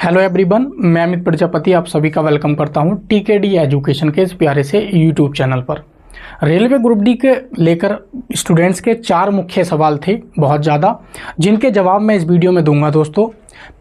Hello everyone, मैं अमित प्रजापति आप सभी का वेलकम करता हूं टीकेडी एजुकेशन के इस प्यारे से यूट्यूब चैनल पर। रेलवे ग्रुप डी के लेकर स्टूडेंट्स के 4 मुख्य सवाल थे, बहुत ज़्यादा, जिनके जवाब मैं इस वीडियो में दूंगा। दोस्तों,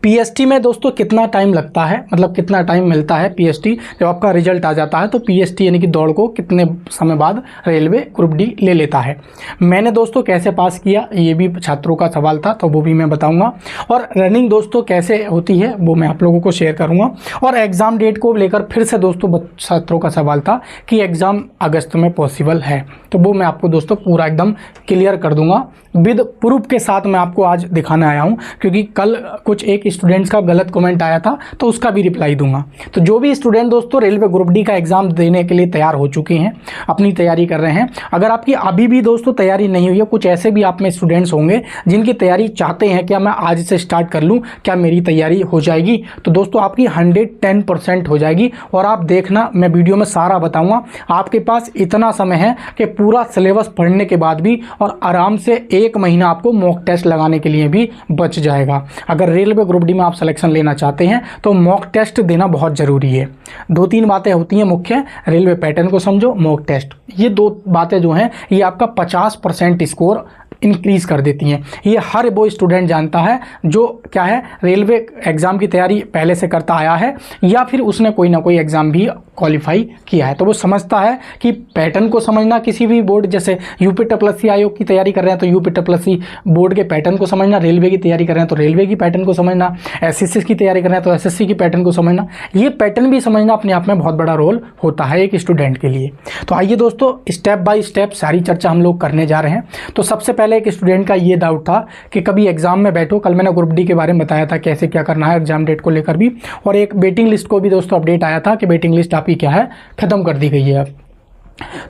पीएसटी में दोस्तों कितना टाइम लगता है, मतलब कितना टाइम मिलता है पीएसटी जब आपका रिजल्ट आ जाता है, तो पीएसटी यानी कि दौड़ को कितने समय बाद रेलवे ग्रुप डी ले लेता है। मैंने दोस्तों कैसे पास किया, ये भी छात्रों का सवाल था, तो वो भी मैं बताऊंगा। और रनिंग दोस्तों कैसे होती है वो मैं आप लोगों को शेयर करूंगा। और एग्ज़ाम डेट को लेकर फिर से दोस्तों छात्रों का सवाल था कि एग्ज़ाम अगस्त में पॉसिबल है, तो वो मैं आपको दोस्तों पूरा एकदम क्लियर कर दूंगा, विद प्रूफ के साथ मैं आपको आज दिखाने आया हूं। क्योंकि कल कुछ एक स्टूडेंट्स का गलत कमेंट आया था, तो उसका भी रिप्लाई दूंगा। तो जो भी स्टूडेंट दोस्तों रेलवे ग्रुप डी का एग्ज़ाम देने के लिए तैयार हो चुके हैं, अपनी तैयारी कर रहे हैं, अगर आपकी अभी भी दोस्तों तैयारी नहीं हुई है, कुछ ऐसे भी आप में स्टूडेंट्स होंगे जिनकी तैयारी चाहते हैं, क्या मैं आज से स्टार्ट कर लूँ, क्या मेरी तैयारी हो जाएगी, तो दोस्तों आपकी 110% हो जाएगी। और आप देखना, मैं वीडियो में सारा बताऊँगा। आपके पास इतना समय है कि पूरा सिलेबस पढ़ने के बाद भी और आराम से 1 महीना आपको मॉक टेस्ट लगाने के लिए भी बच जाएगा। अगर रेलवे ग्रुप डी में आप सिलेक्शन लेना चाहते हैं तो मॉक टेस्ट देना बहुत ज़रूरी है। 2-3 बातें होती हैं मुख्य, रेलवे पैटर्न को समझो, मॉक टेस्ट, ये 2 बातें जो हैं ये आपका 50% स्कोर इंक्रीज़ कर देती हैं। ये हर वो स्टूडेंट जानता है जो क्या है, रेलवे एग्ज़ाम की तैयारी पहले से करता आया है या फिर उसने कोई ना कोई एग्ज़ाम भी क्वालिफाई किया है, तो वो समझता है कि पैटर्न को समझना, किसी भी बोर्ड जैसे यूपीएससी आयोग की तैयारी कर रहे हैं तो यूपीएससी बोर्ड के पैटर्न को समझना, रेलवे की तैयारी कर रहे हैं तो रेलवे की पैटर्न को समझना, एसएससी की तैयारी कर रहे हैं तो एसएससी की पैटर्न को समझना, ये पैटर्न भी समझना अपने आप में बहुत बड़ा रोल होता है एक स्टूडेंट के लिए। तो आइए दोस्तों, स्टेप बाय स्टेप सारी चर्चा हम लोग करने जा रहे हैं। तो सबसे पहले एक स्टूडेंट का ये डाउट था कि कभी एग्जाम में बैठो, कल मैंने ग्रुप डी के बारे में बताया था कैसे क्या करना है एग्जाम डेट को लेकर भी, और एक वेटिंग लिस्ट को भी दोस्तों अपडेट आया था कि वेटिंग लिस्ट आपकी क्या है, खत्म कर दी गई है।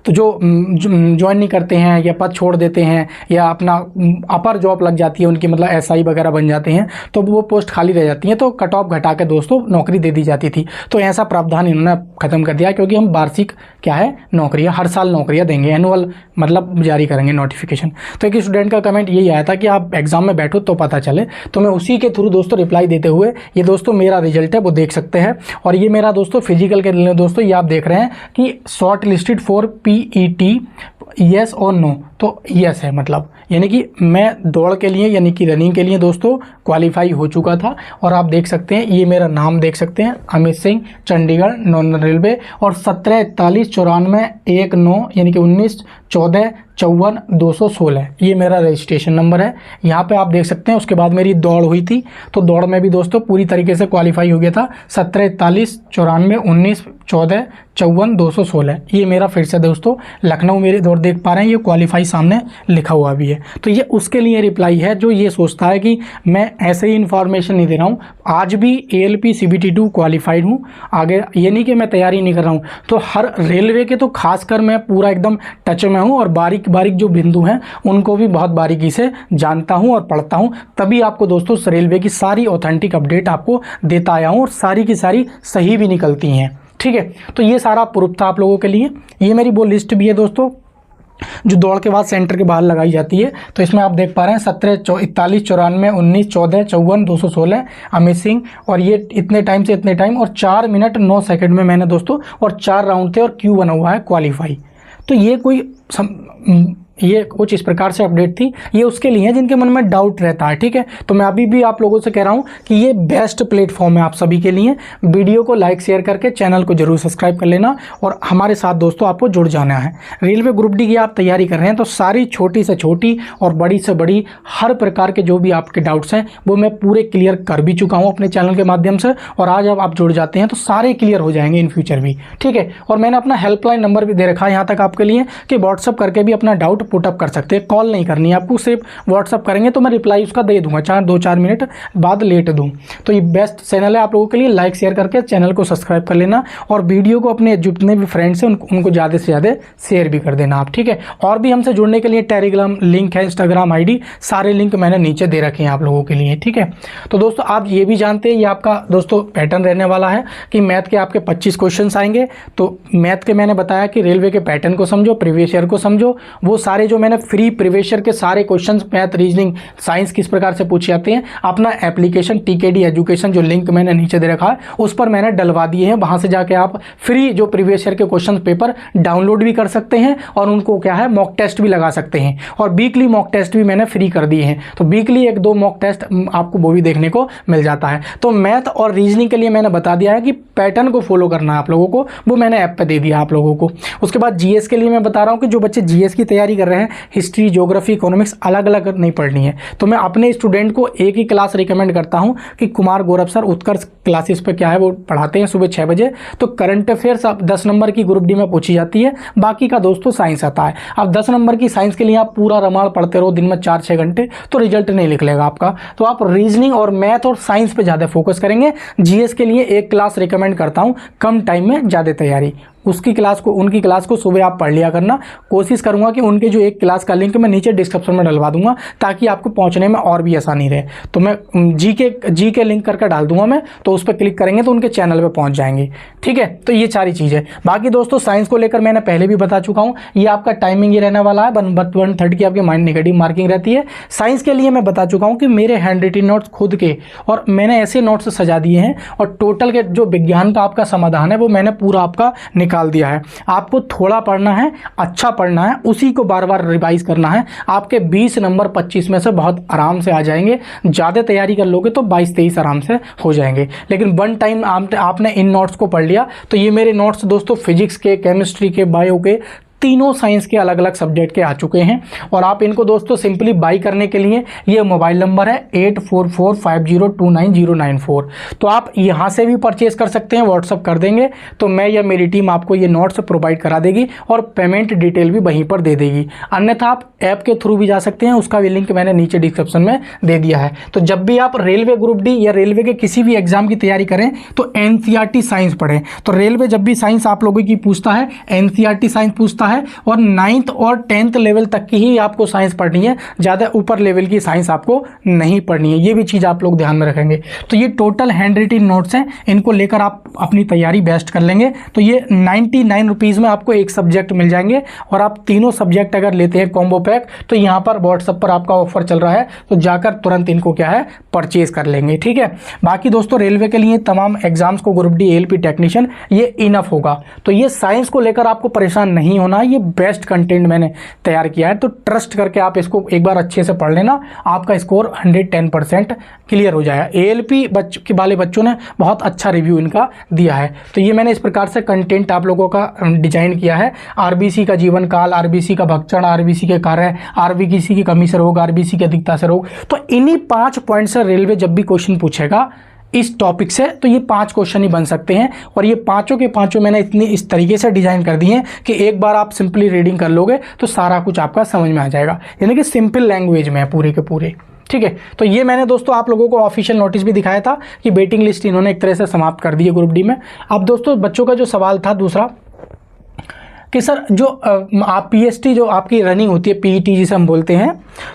तो जो ज्वाइन नहीं करते हैं या पद छोड़ देते हैं या अपना अपर जॉब लग जाती है उनकी, मतलब एसआई वगैरह बन जाते हैं, तो वो पोस्ट खाली रह जाती हैं, तो कट ऑफ घटा के दोस्तों नौकरी दे दी जाती थी। तो ऐसा प्रावधान इन्होंने ख़त्म कर दिया, क्योंकि हम वार्षिक क्या है नौकरियां, हर साल नौकरियां देंगे, एनुअल मतलब जारी करेंगे नोटिफिकेशन। तो एक स्टूडेंट का कमेंट यही आया था कि आप एग्ज़ाम में बैठो तो पता चले, तो मैं उसी के थ्रू दोस्तों रिप्लाई देते हुए, ये दोस्तों मेरा रिजल्ट है वो देख सकते हैं। और ये मेरा दोस्तों फिजिकल के लिए दोस्तों ये आप देख रहे हैं कि short listed for PET, yes और नो, तो यस है, मतलब यानी कि मैं दौड़ के लिए यानी कि रनिंग के लिए दोस्तों क्वालिफाई हो चुका था। और आप देख सकते हैं, ये मेरा नाम देख सकते हैं, अमित सिंह, चंडीगढ़ नॉर्दर्न रेलवे, और 17419419 यानी कि 191454 ये मेरा रजिस्ट्रेशन नंबर है। यहाँ पे आप देख सकते हैं। उसके बाद मेरी दौड़ हुई थी, तो दौड़ में भी दोस्तों पूरी तरीके से क्वालिफाई हो गया था। 174194191454 ये मेरा फिर से दोस्तों लखनऊ मेरी दौड़ देख पा रहे हैं, ये क्वालिफाई सामने लिखा हुआ भी है। तो ये उसके लिए रिप्लाई है जो ये सोचता है कि मैं ऐसे ही इन्फॉर्मेशन नहीं दे रहा हूँ, आज भी ALP CBT2 क्वालिफाइड हूँ, आगे ये नहीं कि मैं तैयारी नहीं कर रहा हूँ। तो हर रेलवे के तो खासकर मैं पूरा एकदम टच में हूँ, और बारीक बारीक जो बिंदु हैं उनको भी बहुत बारीकी से जानता हूँ और पढ़ता हूँ, तभी आपको दोस्तों रेलवे की सारी ऑथेंटिक अपडेट आपको देता आया हूँ, और सारी की सारी सही भी निकलती हैं। ठीक है, तो ये सारा प्रूफ था आप लोगों के लिए। ये मेरी वो लिस्ट भी है दोस्तों जो दौड़ के बाद सेंटर के बाहर लगाई जाती है। तो इसमें आप देख पा रहे हैं 174194191454 अमित सिंह, और ये इतने टाइम से इतने टाइम और 4 मिनट 9 सेकंड में मैंने दोस्तों, और 4 राउंड थे और क्यू बना हुआ है क्वालिफाई। तो ये ये कुछ इस प्रकार से अपडेट थी। ये उसके लिए है जिनके मन में डाउट रहता है। ठीक है, तो मैं अभी भी आप लोगों से कह रहा हूँ कि ये बेस्ट प्लेटफॉर्म है आप सभी के लिए। वीडियो को लाइक शेयर करके चैनल को जरूर सब्सक्राइब कर लेना, और हमारे साथ दोस्तों आपको जुड़ जाना है। रेलवे ग्रुप डी की आप तैयारी कर रहे हैं तो सारी छोटी से छोटी और बड़ी से बड़ी हर प्रकार के जो भी आपके डाउट्स हैं वो मैं पूरे क्लियर कर भी चुका हूँ अपने चैनल के माध्यम से, और आज अब आप जुड़ जाते हैं तो सारे क्लियर हो जाएंगे इन फ्यूचर भी। ठीक है, और मैंने अपना हेल्पलाइन नंबर भी दे रखा है यहाँ तक आपके लिए कि व्हाट्सअप करके भी अपना डाउट पुटअप कर सकते हैं। कॉल नहीं करनी है आपको, सिर्फ व्हाट्सअप करेंगे तो मैं रिप्लाई उसका दे दूंगा, चाहे 2-4 मिनट बाद लेट दूं। तो ये बेस्ट चैनल है आप लोगों के लिए। लाइक शेयर करके चैनल को सब्सक्राइब कर लेना, और वीडियो को अपने जितने भी फ्रेंड्स हैं उनको ज़्यादा से ज़्यादा शेयर भी कर देना आप। ठीक है, और भी हमसे जुड़ने के लिए टेलीग्राम लिंक है, इंस्टाग्राम ID, सारे लिंक मैंने नीचे दे रखे हैं आप लोगों के लिए। ठीक है, तो दोस्तों आप ये भी जानते हैं, ये आपका दोस्तों पैटर्न रहने वाला है कि मैथ के आपके 25 क्वेश्चन आएंगे। तो मैथ के मैंने बताया कि रेलवे के पैटर्न को समझो, प्रीवियस ईयर को समझो, वो सारी सारे जो मैंने फ्री प्रीवियस ईयर के सारे क्वेश्चंस मैथ, रीजनिंग, साइंस किस प्रकार से पूछे जाते हैं, अपना एप्लीकेशन टीकेडी एजुकेशन जो लिंक मैंने नीचे दे रखा है उस पर मैंने डलवा दिए हैं। वहां से जाके आप फ्री जो प्रीवियस ईयर के क्वेश्चन पेपर डाउनलोड भी कर सकते हैं और उनको क्या है मॉक टेस्ट भी लगा सकते हैं। और वीकली मॉक टेस्ट भी मैंने फ्री कर दिए हैं, तो वीकली 1-2 मॉक टेस्ट आपको वो भी देखने को मिल जाता है। तो मैथ और रीजनिंग के लिए मैंने बता दिया है कि पैटर्न को फॉलो करना है आप लोगों को, वो मैंने ऐप पे दे दिया आप लोगों को। उसके बाद जीएस के लिए मैं बता रहा हूँ कि जो बच्चे जीएस की तैयारी कर रहे हैं, हिस्ट्री, ज्योग्राफी, इकोनॉमिक्स अलग अलग नहीं पढ़नी है, तो मैं अपने स्टूडेंट को एक ही क्लास रिकमेंड करता हूँ कि कुमार गौरव सर उत्कर्ष क्लासेस पे क्या है वो पढ़ाते हैं सुबह 6 बजे। तो करंट अफेयर्स अब 10 नंबर की ग्रुप डी में पूछी जाती है, बाकी का दोस्तों साइंस आता है। अब 10 नंबर की साइंस के लिए आप पूरा रामायण पढ़ते रहो दिन में 4-6 घंटे तो रिजल्ट नहीं निकलेगा आपका। तो आप रीजनिंग और मैथ और साइंस पे ज़्यादा फोकस करेंगे। जीएस के लिए एक क्लास रिकमेंड करता हूँ, कम टाइम में ज़्यादा तैयारी। उनकी क्लास को सुबह आप पढ़ लिया करना। कोशिश करूंगा कि उनके जो एक क्लास का लिंक मैं नीचे डिस्क्रिप्शन में डलवा दूंगा ताकि आपको पहुंचने में और भी आसानी रहे। तो मैं जी के लिंक करके डाल दूंगा मैं, तो उस पर क्लिक करेंगे तो उनके चैनल पे पहुंच जाएंगे। ठीक है, तो ये सारी चीज़ें। बाकी दोस्तों साइंस को लेकर मैंने पहले भी बता चुका हूँ, ये आपका टाइमिंग ही रहने वाला है, 1/3 की आपकी माइंड नेगेटिव मार्किंग रहती है। साइंस के लिए मैं बता चुका हूँ कि मेरे हैंड रिटन नोट्स खुद के, और मैंने ऐसे नोट्स सजा दिए हैं और टोटल के जो विज्ञान का आपका समाधान है वो मैंने पूरा आपका निकाल दिया है। आपको थोड़ा पढ़ना है, अच्छा पढ़ना है, उसी को बार बार रिवाइज करना है। आपके 20 नंबर 25 में से बहुत आराम से आ जाएंगे। ज़्यादा तैयारी कर लोगे तो 22-23 आराम से हो जाएंगे। लेकिन वन टाइम आपने इन नोट्स को पढ़ लिया तो ये मेरे नोट्स दोस्तों फिजिक्स के, केमिस्ट्री के, बायो के, तीनों साइंस के अलग अलग सब्जेक्ट के आ चुके हैं। और आप इनको दोस्तों सिंपली बाई करने के लिए ये मोबाइल नंबर है 8445029094, तो आप यहाँ से भी परचेज कर सकते हैं, व्हाट्सअप कर देंगे तो मैं या मेरी टीम आपको ये नोट्स प्रोवाइड करा देगी और पेमेंट डिटेल भी वहीं पर दे देगी। अन्यथा आप ऐप के थ्रू भी जा सकते हैं, उसका भी लिंक मैंने नीचे डिस्क्रिप्शन में दे दिया है। तो जब भी आप रेलवे ग्रुप डी या रेलवे के किसी भी एग्जाम की तैयारी करें तो एनसीईआरटी साइंस पढ़ें। तो रेलवे जब भी साइंस आप लोगों की पूछता है, एनसीईआरटी साइंस पूछता है, और 9th और 10th लेवल तक की ही आपको साइंस पढ़नी है, ज़्यादा ऊपर लेवल की साइंस आपको नहीं पढ़नी है। ये भी चीज़ आप लोग ध्यान में रखेंगे। तो ये टोटल हैंड रिटन नोट्स हैं, इनको लेकर आप अपनी तैयारी बेस्ट कर लेंगे। तो ये 99 रुपीज़ में आपको एक सब्जेक्ट मिल जाएंगे, और आप तीनों सब्जेक्ट अगर लेते हैं कॉम्बो पैक तो यहाँ पर व्हाट्सएप पर आपका ऑफर चल रहा है, तो जाकर तुरंत इनको क्या है परचेज कर लेंगे। ठीक है, बाकी दोस्तों रेलवे के लिए तमाम एग्जाम्स को ग्रुप डी एएलपी टेक्नीशियन ये इनफ होगा। तो ये साइंस को लेकर आपको परेशान नहीं होना, ये बेस्ट कंटेंट मैंने तैयार किया है। तो ट्रस्ट करके आप इसको एक बार अच्छे से पढ़ लेना, आपका स्कोर 110% क्लियर हो जाएगा। एएलपी वाले बच्चों ने बहुत अच्छा रिव्यू इनका दिया है। तो ये मैंने इस प्रकार से कंटेंट आप लोगों का डिजाइन किया है। आरबीसी का जीवन काल, आरबीसी का भक्षण, आरबीसी के कार्य, आरबीसी की कमी से रोग, आरबीसी की अधिकता से रोग। तो इन्हीं 5 पॉइंट से रेलवे जब भी क्वेश्चन पूछेगा इस टॉपिक से तो ये 5 क्वेश्चन ही बन सकते हैं। और ये पांचों के पांचों मैंने इतनी इस तरीके से डिजाइन कर दिए हैं कि एक बार आप सिंपली रीडिंग कर लोगे तो सारा कुछ आपका समझ में आ जाएगा, यानी कि सिंपल लैंग्वेज में है पूरे के पूरे। ठीक है, तो ये मैंने दोस्तों आप लोगों को ऑफिशियल नोटिस भी दिखाया था कि वेटिंग लिस्ट इन्होंने एक तरह से समाप्त कर दी है ग्रुप डी में। अब दोस्तों बच्चों का जो सवाल था दूसरा कि सर जो आप पीएसटी जो आपकी रनिंग होती है, पीईटी जिसे हम बोलते हैं,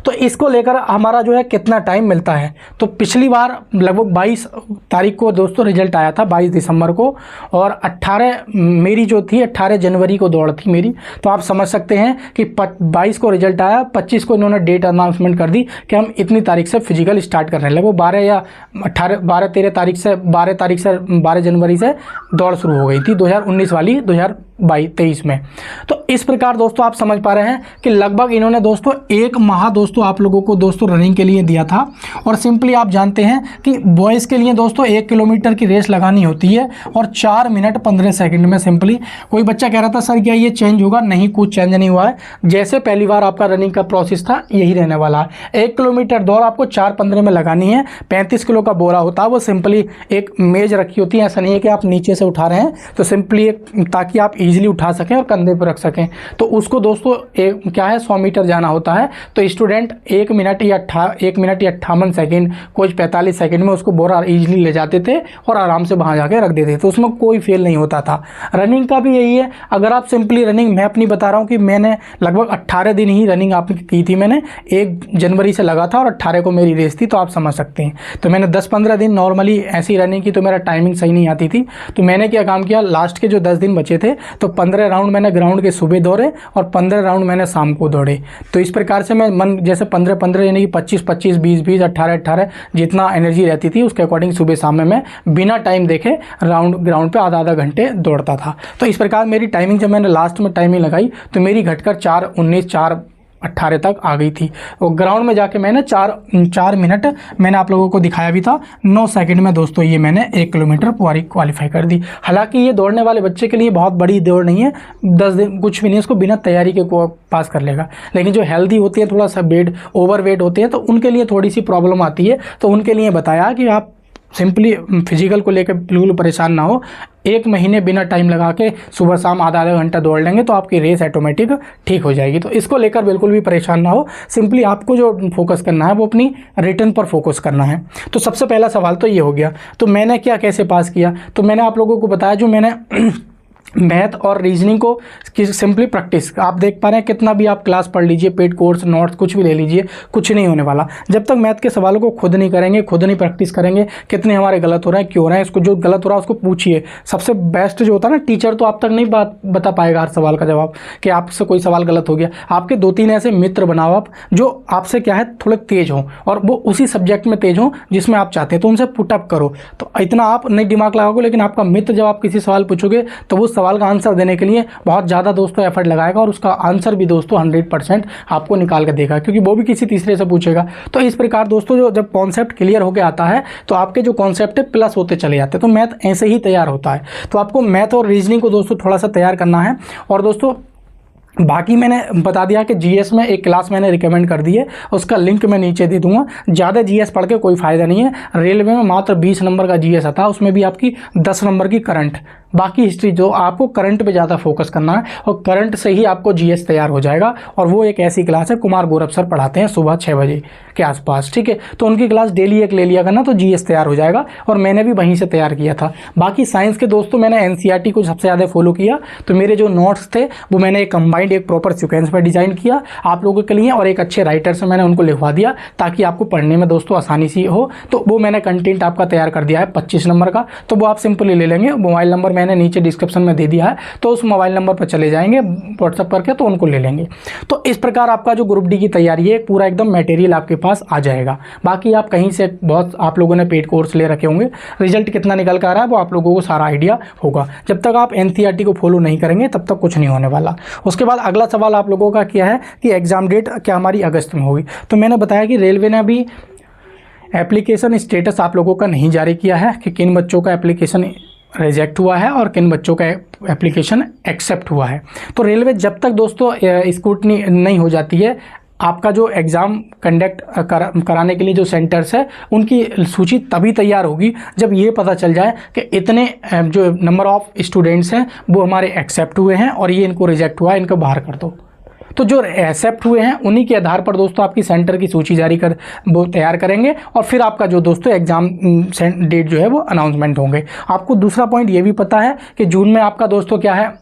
तो इसको लेकर हमारा जो है कितना टाइम मिलता है। तो पिछली बार लगभग 22 तारीख को दोस्तों रिजल्ट आया था, 22 दिसंबर को, और 18 मेरी जो थी 18 जनवरी को दौड़ थी मेरी। तो आप समझ सकते हैं कि 22 को रिजल्ट आया, 25 को इन्होंने डेट अनाउंसमेंट कर दी कि हम इतनी तारीख से फिजिकल स्टार्ट करने लगे। वो 12 या 13 तारीख से 12 जनवरी से दौड़ शुरू हो गई थी 2019 वाली 2023 में। तो इस प्रकार दोस्तों आप समझ पा रहे हैं कि लगभग इन्होंने दोस्तों 1 माह दोस्तों आप लोगों को दोस्तों रनिंग के लिए दिया था। और सिंपली आप जानते हैं कि बॉयज़ के लिए दोस्तों 1 किलोमीटर की रेस लगानी होती है और 4 मिनट 15 सेकंड में। सिंपली कोई बच्चा कह रहा था सर क्या ये चेंज होगा, नहीं कुछ चेंज नहीं हुआ है, जैसे पहली बार आपका रनिंग का प्रोसेस था यही रहने वाला है। 1 किलोमीटर दौड़ आपको 4:15 में लगानी है। 35 किलो का बोरा होता है, वो सिंपली एक मेज रखी होती है, ऐसा नहीं है कि आप नीचे से उठा रहे हैं, तो सिंपली ताकि आप ईजिली उठा सकें और कंधे पर रख सकें। तो उसको दोस्तों क्या है 100 मीटर जाना होता है। तो स्टूडेंट 1 मिनट या 58 सेकंड, कुछ 45 सेकंड में उसको बोरा इजीली ले जाते थे और आराम से वहाँ जाके रख देते थे, तो उसमें कोई फेल नहीं होता था। रनिंग का भी यही है, अगर आप सिंपली रनिंग, मैं अपनी बता रहा हूँ कि मैंने लगभग 18 दिन ही रनिंग आपने की थी, मैंने 1 जनवरी से लगा था और 18 को मेरी रेस थी, तो आप समझ सकते हैं। तो मैंने 10-15 दिन नॉर्मली ऐसी रनिंग की, तो मेरा टाइमिंग सही नहीं आती थी। तो मैंने क्या काम किया, लास्ट के जो 10 दिन बचे थे तो 15 राउंड मैंने ग्राउंड के सुबह दौड़े और 15 राउंड मैंने शाम को दौड़े। तो इस प्रकार से मैं मन जैसे 15-15 यानी कि 25-25, 20-20, 18-18 जितना एनर्जी रहती थी उसके अकॉर्डिंग सुबह शाम में मैं बिना टाइम देखे ग्राउंड पे आधा घंटे दौड़ता था। तो इस प्रकार मेरी टाइमिंग जब मैंने लास्ट में टाइमिंग लगाई तो मेरी घटकर 4:19, 4:18 तक आ गई थी। और ग्राउंड में जाके मैंने 4 मिनट मैंने आप लोगों को दिखाया भी था, 9 सेकंड में दोस्तों ये मैंने 1 किलोमीटर पूरी क्वालिफाई कर दी। हालांकि ये दौड़ने वाले बच्चे के लिए बहुत बड़ी दौड़ नहीं है, 10 दिन कुछ भी नहीं, इसको बिना तैयारी के को पास कर लेगा। लेकिन जो हेल्दी होती है, थोड़ा सा ओवर वेट होते हैं, तो उनके लिए थोड़ी सी प्रॉब्लम आती है। तो उनके लिए बताया कि आप सिंपली फिजिकल को लेकर बिल्कुल परेशान ना हो, 1 महीने बिना टाइम लगा के सुबह शाम आधा घंटा दौड़ लेंगे तो आपकी रेस ऑटोमेटिक ठीक हो जाएगी। तो इसको लेकर बिल्कुल भी परेशान ना हो, सिंपली आपको जो फोकस करना है वो अपनी रिटर्न पर फोकस करना है। तो सबसे पहला सवाल तो ये हो गया। तो मैंने कैसे पास किया, तो मैंने आप लोगों को बताया जो मैंने मैथ और रीजनिंग को सिंपली प्रैक्टिस, आप देख पा रहे हैं कितना भी आप क्लास पढ़ लीजिए, पेड कोर्स, नोट्स कुछ भी ले लीजिए, कुछ नहीं होने वाला जब तक मैथ के सवालों को खुद नहीं करेंगे, खुद नहीं प्रैक्टिस करेंगे, कितने हमारे गलत हो रहे हैं, क्यों हो रहे हैं, इसको जो गलत हो रहा है उसको पूछिए। सबसे बेस्ट जो होता है ना, टीचर तो आप तक नहीं बता पाएगा हर सवाल का जवाब कि आपसे कोई सवाल गलत हो गया। आपके 2-3 ऐसे मित्र बनाओ आप जो आपसे क्या है थोड़े तेज हों और वो उसी सब्जेक्ट में तेज हों जिसमें आप चाहते हैं, तो उनसे पुटअप करो। तो इतना आप नहीं दिमाग लगाओगे, लेकिन आपका मित्र जब आप किसी सवाल पूछोगे तो वो सवाल का आंसर देने के लिए बहुत ज़्यादा दोस्तों एफर्ट लगाएगा और उसका आंसर भी दोस्तों 100% आपको निकाल कर देगा, क्योंकि वो भी किसी तीसरे से पूछेगा। तो इस प्रकार दोस्तों जो जब कॉन्सेप्ट क्लियर होकर आता है तो आपके जो कॉन्सेप्ट है प्लस होते चले जाते हैं। तो मैथ ऐसे ही तैयार होता है। तो आपको मैथ और रीजनिंग को दोस्तों थोड़ा सा तैयार करना है। और दोस्तों बाकी मैंने बता दिया कि जीएस में एक क्लास मैंने रिकमेंड कर दी है, उसका लिंक मैं नीचे दे दूंगा। ज़्यादा जीएस पढ़ के कोई फ़ायदा नहीं है। रेलवे में मात्र 20 नंबर का जीएस आता है, उसमें भी आपकी 10 नंबर की करंट, बाकी हिस्ट्री। जो आपको करंट पे ज़्यादा फोकस करना है और करंट से ही आपको जीएस तैयार हो जाएगा। और वो एक ऐसी क्लास है, कुमार गौरव सर पढ़ाते हैं सुबह 6 बजे के आसपास, ठीक है। तो उनकी क्लास डेली एक ले लिया करना, तो जीएस तैयार हो जाएगा। और मैंने भी वहीं से तैयार किया था। बाकी साइंस के दोस्तों मैंने एनसीईआरटी को सबसे ज़्यादा फॉलो किया। तो मेरे जो नोट्स थे वो मैंने एक कंबाइंड एक प्रॉपर सीक्वेंस में डिज़ाइन किया आप लोगों के लिए, और एक अच्छे राइटर से मैंने उनको लिखवा दिया ताकि आपको पढ़ने में दोस्तों आसानी सी हो। तो वो मैंने कंटेंट आपका तैयार कर दिया है 25 नंबर का, तो वो आप सिंपली ले लेंगे। मोबाइल नंबर मैंने नीचे डिस्क्रिप्शन में दे दिया है, तो उस मोबाइल नंबर पर चले जाएंगे व्हाट्सएप करके, तो उनको ले लेंगे। तो इस प्रकार आपका जो ग्रुप डी की तैयारी है पूरा एकदम मटेरियल आपके पास आ जाएगा। बाकी आप कहीं से बहुत आप लोगों ने पेड कोर्स ले रखे होंगे, रिजल्ट कितना निकल कर आ रहा है वो आप लोगों को सारा आइडिया होगा। जब तक आप एनसीईआरटी को फॉलो नहीं करेंगे तब तक कुछ नहीं होने वाला। उसके बाद अगला सवाल आप लोगों का क्या है कि एग्जाम डेट क्या हमारी अगस्त में होगी। तो मैंने बताया कि रेलवे ने अभी एप्लीकेशन स्टेटस आप लोगों का नहीं जारी किया है कि किन बच्चों का एप्लीकेशन रिजेक्ट हुआ है और किन बच्चों का एप्लीकेशन एक्सेप्ट हुआ है। तो रेलवे जब तक दोस्तों स्क्रूटनी नहीं हो जाती है, आपका जो एग्ज़ाम कंडक्ट कराने के लिए जो सेंटर्स है उनकी सूची तभी तैयार होगी जब ये पता चल जाए कि इतने जो नंबर ऑफ़ स्टूडेंट्स हैं वो हमारे एक्सेप्ट हुए हैं और ये इनको रिजेक्ट हुआ है, इनको बाहर कर दो। तो जो एक्सेप्ट हुए हैं उन्हीं के आधार पर दोस्तों आपकी सेंटर की सूची जारी कर वो तैयार करेंगे और फिर आपका जो दोस्तों एग्ज़ाम डेट जो है वो अनाउंसमेंट होंगे। आपको दूसरा पॉइंट ये भी पता है कि जून में आपका दोस्तों क्या है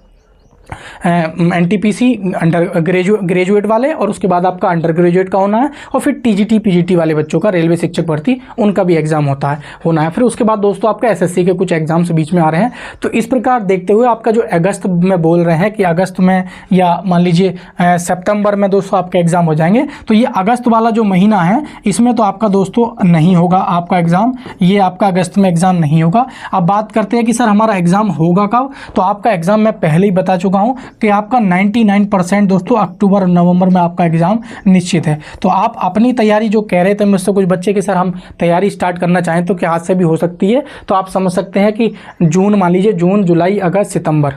एनटीपीसी अंडर ग्रेजुएट वाले, और उसके बाद आपका अंडर ग्रेजुएट का होना है, और फिर टीजीटी पीजीटी वाले बच्चों का रेलवे शिक्षक भर्ती उनका भी एग्जाम होना है। फिर उसके बाद दोस्तों आपका एसएससी के कुछ एग्जाम्स बीच में आ रहे हैं। तो इस प्रकार देखते हुए आपका जो अगस्त में बोल रहे हैं कि अगस्त में या मान लीजिए सितंबर में दोस्तों आपका एग्जाम हो जाएंगे। तो ये अगस्त वाला जो महीना है इसमें तो आपका दोस्तों नहीं होगा आपका एग्ज़ाम, ये आपका अगस्त में एग्ज़ाम नहीं होगा। अब बात करते हैं कि सर हमारा एग्ज़ाम होगा कब। तो आपका एग्ज़ाम मैं पहले ही बता चुका हूं कि आपका 99% दोस्तों अक्टूबर और नवंबर में आपका एग्जाम निश्चित है। तो आप अपनी तैयारी जो कह रहे थे मुझसे कुछ बच्चे कि सर हम तैयारी स्टार्ट करना चाहें तो क्या आज से भी हो सकती है। तो आप समझ सकते हैं कि जून, मान लीजिए जून, जुलाई, अगस्त, सितंबर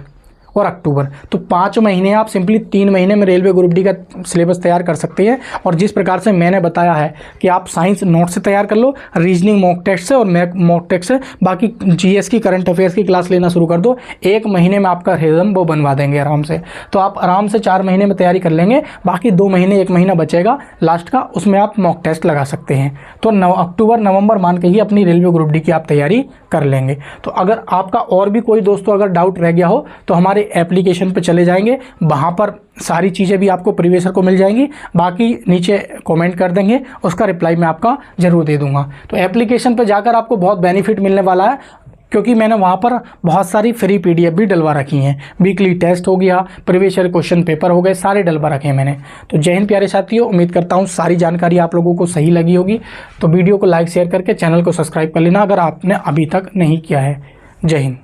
और अक्टूबर, तो 5 महीने आप सिंपली 3 महीने में रेलवे ग्रुप डी का सिलेबस तैयार कर सकते हैं। और जिस प्रकार से मैंने बताया है कि आप साइंस नोट से तैयार कर लो, रीजनिंग मॉक टेस्ट से और मॉक टेस्ट से, बाकी जीएस की करंट अफेयर्स की क्लास लेना शुरू कर दो। 1 महीने में आपका रिदम वो बनवा देंगे आराम से। तो आप आराम से 4 महीने में तैयारी कर लेंगे। बाकी 2 महीने 1 महीना बचेगा लास्ट का, उसमें आप मॉक टेस्ट लगा सकते हैं। तो अक्टूबर नवंबर मान के ही अपनी रेलवे ग्रुप डी की आप तैयारी कर लेंगे। तो अगर आपका और भी कोई दोस्तों अगर डाउट रह गया हो तो हमारे एप्लीकेशन पे चले जाएंगे, वहाँ पर सारी चीज़ें भी आपको प्रीवियस ईयर को मिल जाएंगी। बाकी नीचे कमेंट कर देंगे, उसका रिप्लाई मैं आपका ज़रूर दे दूंगा। तो एप्लीकेशन पे जाकर आपको बहुत बेनिफिट मिलने वाला है, क्योंकि मैंने वहाँ पर बहुत सारी फ्री PDF भी डलवा रखी हैं। वीकली टेस्ट हो गया, प्रीवियस ईयर क्वेश्चन पेपर हो गए, सारे डलवा रखे हैं मैंने। तो जय हिंद प्यारे साथियों, उम्मीद करता हूँ सारी जानकारी आप लोगों को सही लगी होगी। तो वीडियो को लाइक शेयर करके चैनल को सब्सक्राइब कर लेना अगर आपने अभी तक नहीं किया है। जय हिंद।